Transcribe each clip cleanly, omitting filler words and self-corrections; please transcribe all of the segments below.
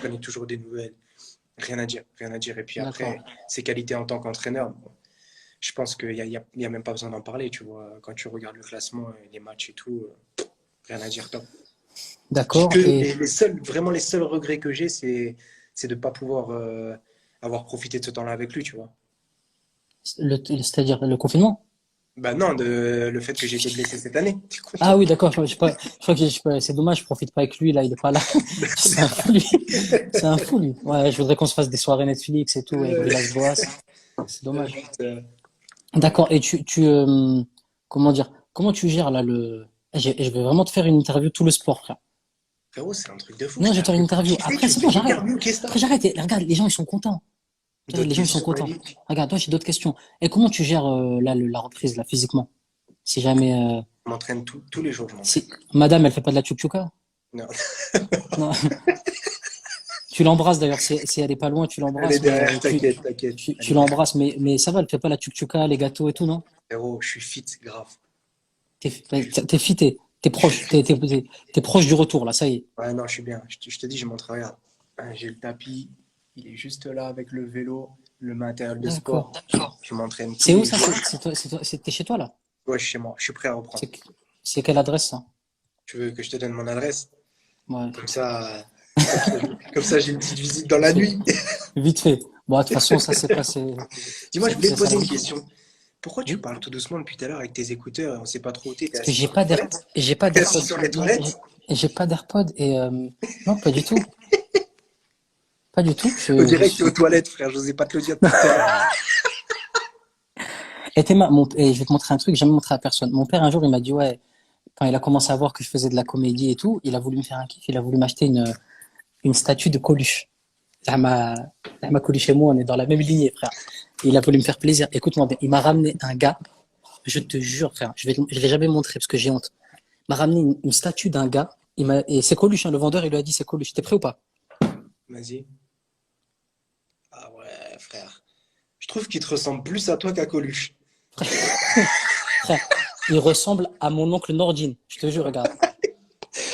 prenait toujours des nouvelles. Rien à dire, rien à dire. Et puis D'accord. après, ses qualités en tant qu'entraîneur, bon, je pense qu'il y a même pas besoin d'en parler, tu vois. Quand tu regardes le classement, les matchs et tout, rien à dire, top. D'accord. Et Vraiment les seuls regrets que j'ai, c'est de ne pas pouvoir avoir profité de ce temps-là avec lui, tu vois. c'est-à-dire le confinement? Bah non, le fait que j'ai été blessé cette année. T'es con. Ah oui, d'accord. Je crois que c'est dommage, je profite pas avec lui, là, il est pas là. C'est un fou, lui. C'est un fou, lui. Ouais, je voudrais qu'on se fasse des soirées Netflix et tout, avec Euh, Villas-Boas. C'est dommage. putain. Ouais. D'accord. Et comment dire, comment tu gères, là, je vais vraiment te faire une interview tout le sport, frère. Frérot, c'est un truc de fou. Non, Je je t'ai vais te faire une appelé pour interview. kiffer, Après, tu me c'est fais bon, une j'arrête. interview, qu'est-ce que Après, t'as? j'arrête. Et regarde, les gens, ils sont contents. D'autres Les gens, ils sont questions, contents. Malik? Regarde, toi, j'ai d'autres questions. Et comment tu gères, là, la reprise, là, physiquement? Si jamais, Je m'entraîne tous les jours, je m'entraîne. si, madame, elle fait pas de la tchouktchouka? Non, Non. Tu l'embrasses d'ailleurs, si elle est pas loin, tu elle est l'embrasses, mais derrière, t'inquiète, t'inquiète. Elle tu est derrière. l'embrasses, mais ça va, elle fait pas la tchouktchouka, les gâteaux et tout, non? Frérot, je suis fit, grave. T'es fit, t'es Je suis proche, fit. t'es proche du retour, là, ça y est. Ouais, non, je suis bien. Je te dis, je montre, regarde. J'ai le tapis, il est juste là avec le vélo, le matériel de sport. D'accord. Je m'entraîne tous C'est où les ça? jours. T'es chez toi, là? Ouais, je suis chez moi, je suis prêt à reprendre. C'est, c'est quelle adresse, ça? Tu veux que je te donne mon adresse? Ouais, Comme ça, comme ça, comme ça, j'ai une petite visite dans la c'est nuit. vite fait. Bon, de toute façon, ça, c'est pas, Dis-moi, je voulais te ça, poser une question. Pourquoi tu oui. parles tout doucement depuis tout à l'heure avec tes écouteurs et on sait pas trop où t'es? T'es Parce que assis sur les toilettes? j'ai pas T'es assis d'AirPod. sur les Non, toilettes? j'ai pas d'AirPod et, non, pas du tout. Pas du tout. On dirait que t'es aux toilettes, frère. Je n'osais pas te le dire depuis tout à l'heure. Et et je vais te montrer un truc, j'ai jamais montré à personne. Mon père, un jour, il m'a dit, ouais, quand il a commencé à voir que je faisais de la comédie et tout, il a voulu me faire un kiff, il a voulu m'acheter une statue de Coluche. Zahma Zahma Coluche et moi, on est dans la même lignée, frère. Et il a voulu me faire plaisir. Écoute-moi bien, il m'a ramené un gars, je te jure, frère, je l'ai jamais montré parce que j'ai honte. Il m'a ramené une statue d'un gars, et c'est Coluche, hein, le vendeur, il lui a dit, c'est Coluche. T'es prêt ou pas? Vas-y. Ah ouais, frère. Je trouve qu'il te ressemble plus à toi qu'à Coluche. Frère, il ressemble à mon oncle Nordine. Je te jure, regarde.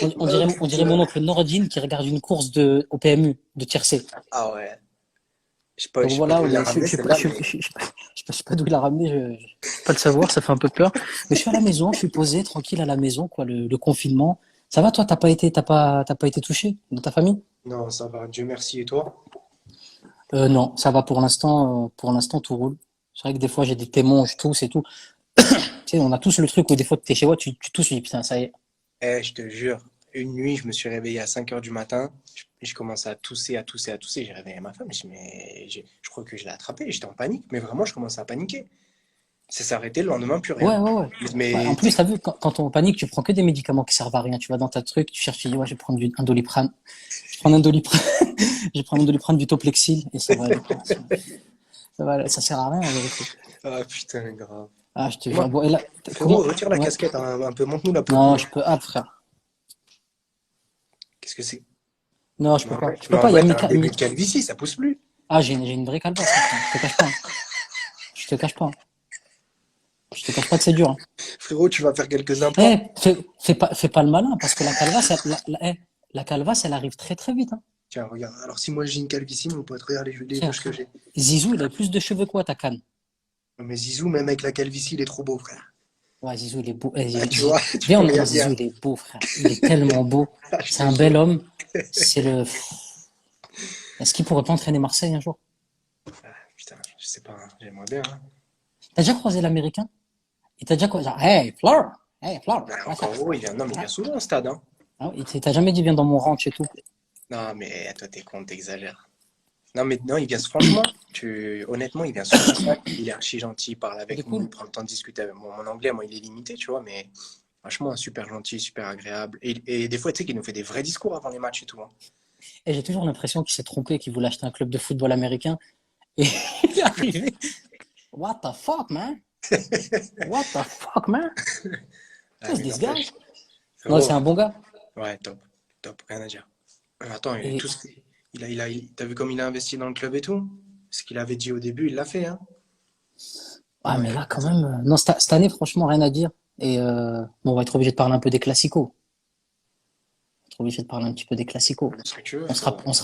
Oh On dirait mon putain. oncle Nordine qui regarde une course au PMU de tiercé. Ah ouais. Donc Je sais pas voilà, d'où il l'a ramené celle-là, mais. je sais pas d'où il a ramené, je peux pas le savoir, ça fait un peu peur. Mais je suis à la maison, je suis posé, tranquille à la maison, quoi, le confinement. Ça va, toi, t'as pas été touché dans ta famille? Non, ça va. Dieu merci. Et toi? Non, ça va pour l'instant, tout roule. C'est vrai que des fois, j'ai des témoins, je tousse et tout. Tu sais, on a tous le truc où des fois, t'es chez toi, tu tousses, tu dis, putain, ça y est. Eh, je te jure, une nuit, je me suis réveillé à 5 heures du matin. Je commençais à tousser, à tousser, à tousser. J'ai réveillé ma femme. Je dis, mais je crois que je l'ai attrapé. J'étais en panique. Mais vraiment, je commençais à paniquer. Ça s'est arrêté le lendemain, plus Ouais, rien. ouais, ouais. Ouais, en Mais tu plus, sais, t'as vu, quand on panique, tu prends que des médicaments qui servent à rien. Tu vas dans ta truc, tu cherches, tu dis, ouais, je vais prendre un Doliprane. Je prends un Doliprane, je vais prendre un Doliprane du Toplexil et ça va aller, quoi. Ça sert à rien, en vérité. ah putain, grave. Ah, je te jure. Dis-moi, Bon, et là, frérot, comment? retire la Ouais. casquette un peu. Montre-nous la peau. Non, je peux, frère. Qu'est-ce que c'est? Non, je peux pas. Je Mais peux en pas, il y a vrai, t'as un Mika, début de calvitie, ça pousse plus. Ah, j'ai une vraie calvasse, hein, frère. Je te cache pas, hein. Je te cache pas, hein. Je te cache pas que c'est dur, hein. Frérot, tu vas faire quelques implants. Eh, fais pas le malin, parce que la calvasse, la calvasse, elle arrive très très vite, hein. Tiens, regarde. Alors, si moi j'ai une calvitie, mon pote, regarde les Tiens, douches que j'ai. Zizou, il a plus de cheveux que moi, ta canne. Mais Zizou, même avec la calvitie, il est trop beau, frère. Ouais, Zizou, il est beau. Ah, tu vois, tu Viens, peux non, rien Zizou, dire. il est beau, frère. Il est tellement beau. Ah, je C'est te un jure. bel homme. C'est le. Est-ce qu'il pourrait pas entraîner Marseille un jour? Ah, putain, je sais pas, hein, j'aimerais bien, hein. T'as déjà croisé l'Américain? Il t'a déjà croisé, genre, hey, Fleur! Hey, Fleur! Bah, Ouais, ça. encore heureux, il vient. Non, mais il vient souvent au stade, hein. Ah, il t'a jamais dit, viens dans mon ranch et tout. Non, mais toi, t'es con, t'exagères. Non, mais non, il vient franchement. Honnêtement, il vient souvent au stade. Il est archi gentil, il parle Il est avec nous, cool. il prend le temps de discuter avec moi. Mon anglais, moi, il est limité, tu vois, mais franchement, super gentil, super agréable. Et des fois, tu sais qu'il nous fait des vrais discours avant les matchs et tout, hein. Et j'ai toujours l'impression qu'il s'est trompé, qu'il voulait acheter un club de football américain. Et il est arrivé. What the fuck, man? What the fuck, man? Ah, Who's mais this guy? n'empêche. Non, c'est Frérot, un bon gars. ouais, top, top, rien à dire. Attends, Et, t'as vu comme il a investi dans le club et tout? Ce qu'il avait dit au début, il l'a fait, hein. ah, Non, il mais faut là, pas quand dire. même, non, cette année, franchement, rien à dire. Et bon, on va être obligé de parler un peu des classicos. Trop obligé de parler un petit peu des classicos. Ce que tu veux, On se, frérot. on se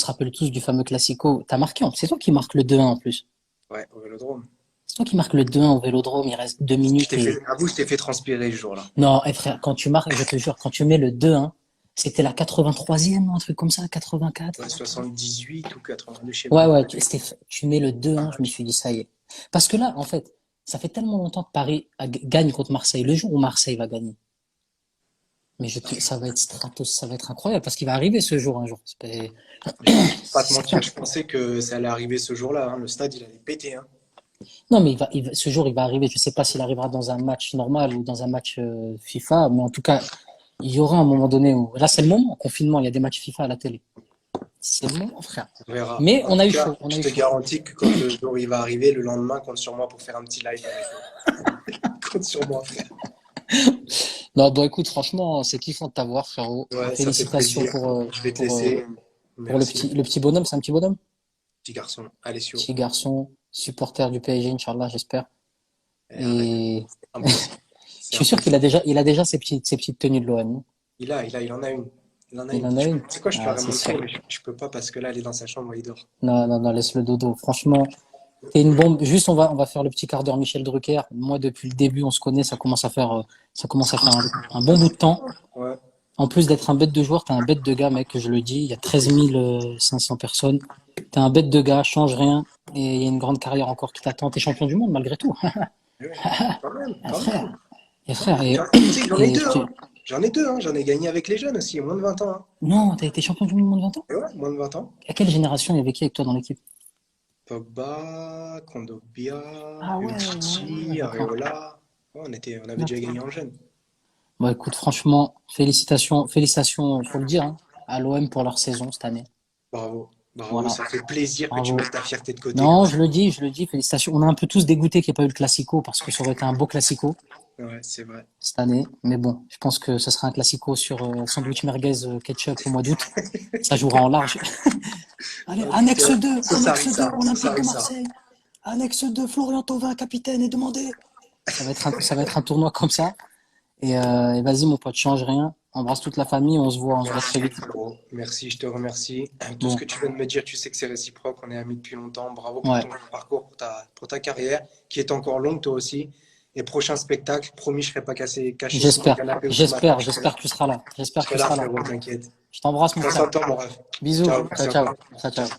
rappelle tous du fameux classico. T'as marqué, c'est toi qui marques le 2-1 en plus. Ouais, au Vélodrome. C'est toi qui marques le 2-1 au Vélodrome, il reste 2 Je minutes t'ai fait, et... avoue, je t'ai fait transpirer ce jour-là. Non, frère, quand tu marques, je te jure, quand tu mets le 2-1, c'était la 83e, un truc comme ça, 84. Ouais, 78 ou 82, je sais Ouais, plus. ouais, tu mets le 2-1, je me suis dit, ça y est. Parce que là, en fait, ça fait tellement longtemps que Paris gagne contre Marseille. Le jour où Marseille va gagner, mais ça va être ça va être incroyable parce qu'il va arriver ce jour un jour. Pas te mentir, je pensais que ça allait arriver ce jour-là, hein. Le stade, il allait péter, hein. Non, mais ce jour, il va arriver. Je sais pas s'il arrivera dans un match normal ou dans un match FIFA, mais en tout cas, il y aura un moment donné où, là, c'est le moment, confinement, il y a des matchs FIFA à la télé. C'est le moment, frère. On verra. Mais En on a tout eu cas, chaud, on a je eu te chaud. garantis que quand le jour il va arriver, le lendemain, compte sur moi pour faire un petit live avec eux. Compte sur moi, frère. Non, bon, écoute, franchement, c'est kiffant de t'avoir, frérot. Ouais, ça fait Félicitations plaisir. Je vais te pour, laisser. pour Merci, le petit bonhomme. C'est un petit bonhomme? petit garçon. Alessio. Petit garçon, supporter du PSG, Inch'Allah, j'espère. Arrête. Et Impossible. je C'est suis sûr impossible. il a déjà ses petites tenues de l'OM. Il en a une. Il en a Il une. en a une? Tu sais quoi, je te Ah, l'aurais c'est montré, sûr. mais je peux pas parce que là, elle est dans sa chambre, il dort. Non, non, non, laisse le dodo. Franchement, t'es une bombe. Juste, on va faire le petit quart d'heure Michel Drucker. Moi, depuis le début, on se connaît. Ça commence à faire un bon bout de temps. Ouais. En plus d'être un bête de joueur, t'es un bête de gars, mec, que je le dis. Il y a 13 500 personnes. T'es un bête de gars, change rien. Et il y a une grande carrière encore qui t'attend. T'es champion du monde, malgré tout. Ouais. Quand même, Ah, quand même. frère. Et frère, Tu sais, j'en ai et deux, hein. J'en ai deux, hein. J'en ai gagné avec les jeunes aussi, moins de 20 ans, hein. non, t'as été champion du monde moins de 20 ans? Et ouais, moins de 20 ans. À quelle génération il y avait qui avec toi dans l'équipe? Pogba, Kondogbia, Ah ouais, Umtiti, d'accord. Areola. Ouais, on avait déjà gagné en jeune. Bon, écoute, franchement, félicitations, faut le dire, hein, à l'OM pour leur saison cette année. Bravo, bravo, Voilà, ça fait plaisir que tu bravo. mettes ta fierté de côté comme Non, ça. je le dis, félicitations. On a un peu tous dégoûté qu'il n'y ait pas eu le Classico parce que ça aurait été un beau Classico Ouais, c'est vrai. cette année. Mais bon, je pense que ce sera un Classico sur sandwich merguez ketchup au mois d'août. Ça jouera en large. Allez, En tout Annexe cas, 2, Annexe 2, ça Olympique de s'arrête. Marseille. Annexe 2, Florian Thauvin, capitaine, est demandé. Ça va être un tournoi comme ça. Et vas-y, mon pote, change rien. Embrasse toute la famille, on se voit très Merci, vite. frérot. Merci, je te remercie. Tout ce Bon, que tu viens de me dire, tu sais que c'est réciproque. On est amis depuis longtemps. Bravo pour ouais. ton parcours, pour ta carrière, qui est encore longue, toi aussi. Et prochain spectacle, promis, je ne serai pas caché sous ton canapé ou sous ma table. J'espère que tu seras là. Je J'espère que serai tu là, seras là. frérot, t'inquiète. Je t'embrasse, mon Prends soin frère. de toi, mon rêve. Bisous. Ciao, Ciao, merci ciao. encore. Ciao, ciao. Ciao.